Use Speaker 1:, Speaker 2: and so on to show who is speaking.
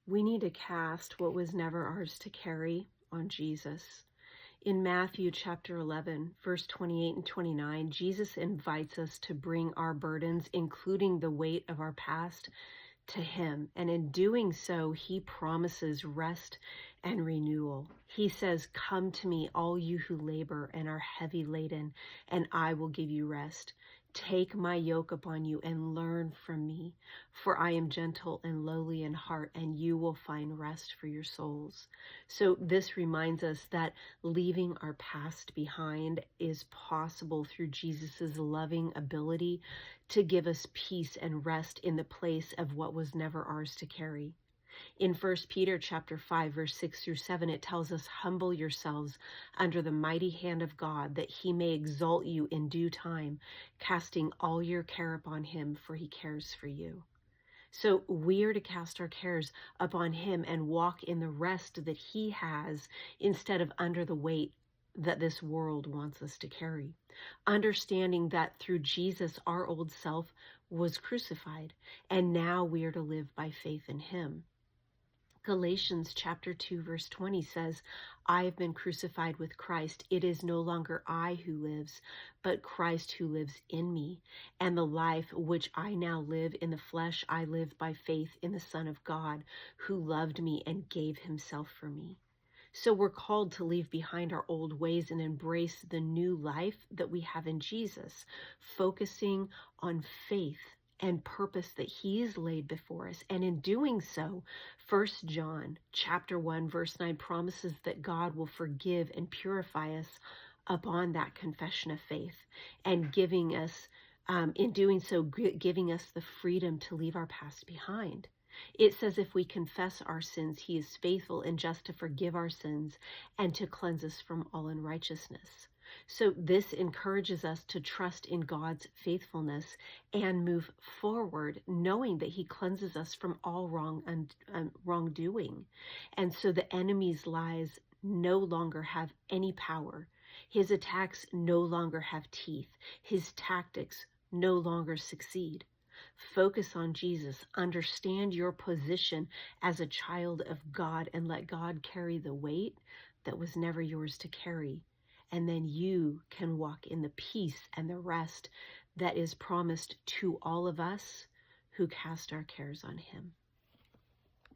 Speaker 1: We need to cast what was never ours to carry on Jesus. In Matthew chapter 11, verse 28 and 29, Jesus invites us to bring our burdens, including the weight of our past, to him. And in doing so, he promises rest and renewal. He says, "Come to me, all you who labor and are heavy laden, and I will give you rest. Take my yoke upon you and learn from me, for I am gentle and lowly in heart, and you will find rest for your souls." So this reminds us that leaving our past behind is possible through Jesus's loving ability to give us peace and rest in the place of what was never ours to carry. In 1 Peter chapter 5, verse 6 through 7, it tells us, "Humble yourselves under the mighty hand of God, that he may exalt you in due time, casting all your care upon him, for he cares for you." So we are to cast our cares upon him and walk in the rest that he has, instead of under the weight that this world wants us to carry. Understanding that through Jesus, our old self was crucified, and now we are to live by faith in him. Galatians chapter 2, verse 20 says, "I have been crucified with Christ. It is no longer I who lives, but Christ who lives in me. And the life which I now live in the flesh, I live by faith in the Son of God, who loved me and gave himself for me." So we're called to leave behind our old ways and embrace the new life that we have in Jesus, focusing on faith and purpose that he's laid before us. And in doing so, 1 John chapter 1, verse 9 promises that God will forgive and purify us upon that confession of faith, and giving us, in doing so, giving us the freedom to leave our past behind. It says if we confess our sins, he is faithful and just to forgive our sins and to cleanse us from all unrighteousness. So this encourages us to trust in God's faithfulness and move forward, knowing that he cleanses us from all wrongdoing. And so the enemy's lies no longer have any power. His attacks no longer have teeth. His tactics no longer succeed. Focus on Jesus. Understand your position as a child of God, and let God carry the weight that was never yours to carry. And then you can walk in the peace and the rest that is promised to all of us who cast our cares on him.